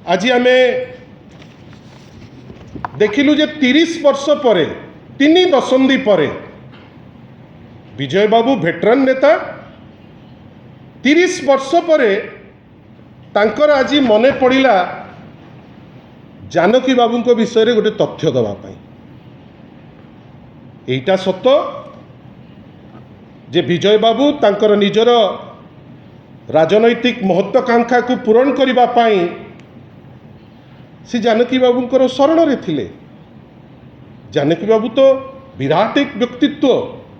आज आम देखिलु जे 30 वर्ष पर 3 दशंधि पर विजय बाबू भेटरान नेता 30 वर्ष पर तांकर आज मने पड़ा जानकी बाबू को विषय गोटे तथ्य दवापाई। एटा सत जे विजय बाबू तांकर निजर राजनैतिक महत्वाकांक्षा को पूरण करिबा पाई से जानकी बाबूंकर शरण रे थिले। जानकी बाबू तो विराट एक व्यक्तित्व,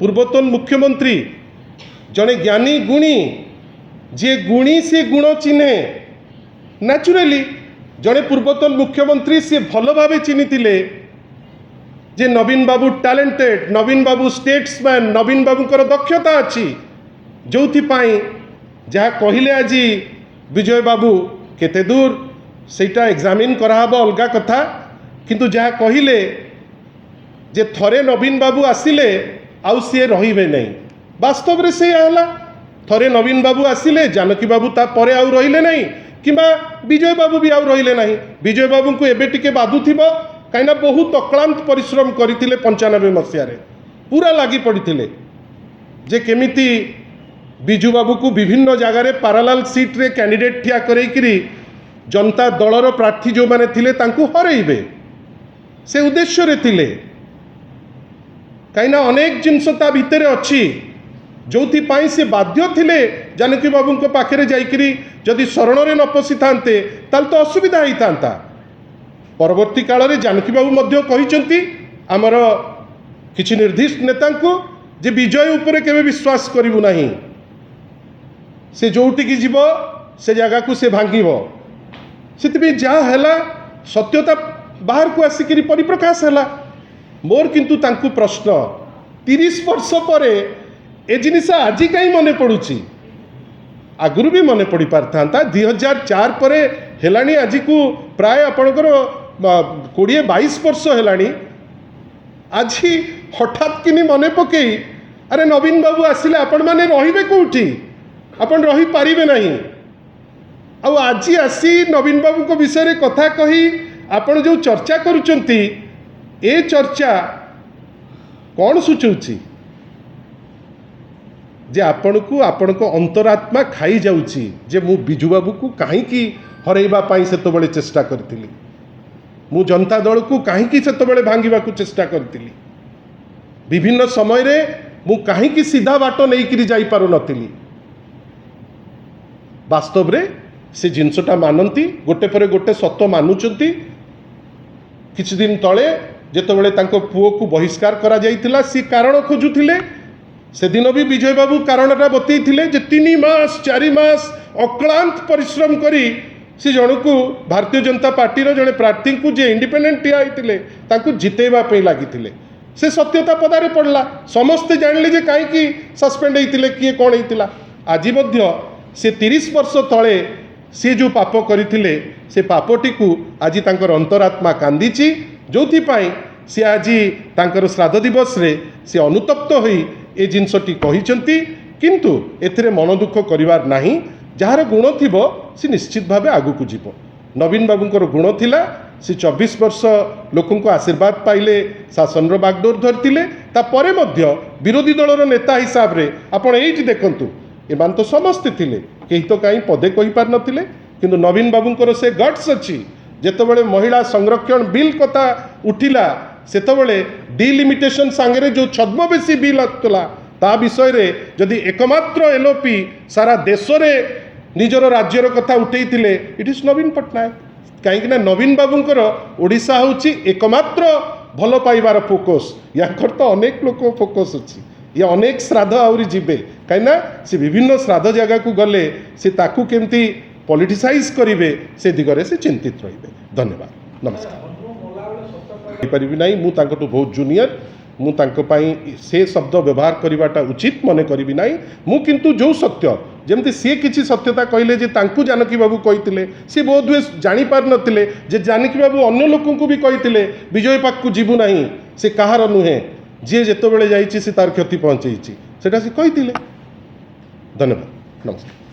पूर्वतन मुख्यमंत्री, जड़े ज्ञानी गुणी, जे गुणी से गुण चिन्हे। नेचुराली जड़े पूर्वतन मुख्यमंत्री से भल भाव चिन्हिथिले जे नवीन बाबू टैलेंटेड, नवीन बाबू स्टेट्समैन, नवीन बाबूंकर दक्षता अच्छी, जो जहाँ कहले आज विजय बाबू केते दूर सेटा एग्जामिन कराहब अलगा कथा, किंतु जहाँ कहले जे थरे नवीन बाबू आसिले आउ सी रहिबे नहीं, वास्तव में से हला। थरे नवीन बाबू आसिले जानकी बाबू ता परे आउ रहिले नहीं, किंबा विजय बाबू भी आउ रहिले नहीं। विजय बाबू को एबे टिके बाधुथिबो कहीं बहुत अक्लांत परिश्रम करथिले 95 मसीह पूरा लगी पड़ते जे केमिति बिजू बाबू को विभिन्न जगार पैरेलल सीट रे कैंडिडेट ठिया करैकिरी जनता दलर प्रार्थी जो माने थिले तांकु हरैबे से उद्देश्य रे थिले। कहीं अनेक जिनस ता भितर अच्छी जो से बाध्य थिले जानकी बाबू को पाखे जाइकरी जदि शरण रे न पशि थांते ताल तो असुविधा ही थांता। परवर्ती काल रे जानकी बाबू मध्य कहिसंती आमर किछि निर्दिष्ट नेता को जे विजय उपरे केबे विश्वास करिवु नाही, से जोटिकी जीव से जगह को से भांगिब। से जहाँ है सत्यता बाहर को आसिक परिप्रकाश है। मोर किंतु तांकु प्रश्न 30 वर्ष पर ए जिनिस आज कहीं मन पड़ुची, आगुरी भी मन पड़ पार था। 2004 पर हेलानी आज को प्राय आपणकर 20-22 वर्ष हेलानी। आज हठात कि मन पकई अरे नवीन बाबू आसिले आपण माने रहिबे कोठी, आपण रही पारिबे नहीं। आज आसी नवीन बाबू को विषय कथा कही आपण जो चर्चा करुचंती ए चर्चा कौन सूचौची जे आपण को आपण को अंतरात्मा खाई जाउची जे मु बिजू बाबू को काहींकी हरैबा पाई सेतबेले चेष्टा करथिली, मु जनता दल को काहींकी सेतबेले भांगिबा को चेष्टा करथिली। विभिन्न समय रे मु काहींकी सीधा बाट नहीं करी जाई पारु नथिली। वास्तव रे से जिनसटा मानती गोटे पर गोटे सत मानुचंती। किछि दिन तले जेतबेले तांको पुओ को बहिष्कार करा जाइतिला सी कारण खोजुथिले, से दिन भी विजय बाबू कारणटा बतैथिले जे 3 मास 4 मास अक्लांत परिश्रम करी से जनकू भारतीय जनता पार्टी रो जने प्रार्थी को जे इंडिपेंडेंट ठिया होइतिले तांको जितेबा पे लागिथिले। से सत्यता पदारे पड़ला, समस्ते जानले जे काई की सस्पेंड होइतिले किए कोन होइतिला। आज मध्य से 30 वर्ष तले से जो पाप करथिले से पापटी को आज तांकर अंतरात्मा कांदीची, जोथि पाई से आज तांकर श्राद्ध दिवस रे से अनुतप्त होई ए जिनसटी कहिसंती। किंतु एथिरे मन दुख करिवार नाही, जार गुण थिबो से निश्चित भावे आगु को जीवो। नवीन बाबूंकर गुण थिला, से 24 वर्ष लोकों को आशीर्वाद पाइले, शासन रो बागडोर धरतिले। तापरे मध्य विरोधी दलर नेता हिसाब रे आपण एइटी देखंतु एमान तो समस्ते थिले, कहीं तो कहीं पदे कही पार नथिले। किंतु नवीन बाबूंकर से गट्स अच्छी, जेतबेले महिला संरक्षण बिल कथा उठिला सेतबेले डिलिमिटेशन सांगरे जो छद्मवेशी बिल आतला ता विषय रे जदि एकमात्र एलओपी सारा देश रे निजर राज्यर कथा उठेइथिले इट इज नवीन पट्टनायक। कहीं ना नवीन बाबूंकर ओडिशा होची एकमात्र भल पाइबार फोकस, याकर तो अनेक लोक फोकस अच्छी। ये अनेक श्राद्ध आउरी जीवे कहीं से विभिन्न श्राद्ध जगह को गले से ताकू केमती पॉलिटिसाइज करेंगे से दिगरे से चिंतित रहिबे। धन्यवाद, नमस्कार। पारिबी नहीं, मु तांकटू बहुत जूनियर, मु तांको पाई से शब्द व्यवहार करिवाटा उचित मने करिबी नहीं। मु किंतु जो सत्य जेमती सी किछि सत्यता कहले जे तांकू जानकी बाबू कहितिले से बोध हुए जानि पार नथिले जे जानकी बाबू अन्य लोकन को भी कहितिले विजय पाक को जीवु नहीं, से कहार नुहे, जी जेतबेले जाइछि से तार क्षति पहुंचैछि सेटा से कहितिले। धन्यवाद, नमस्कार।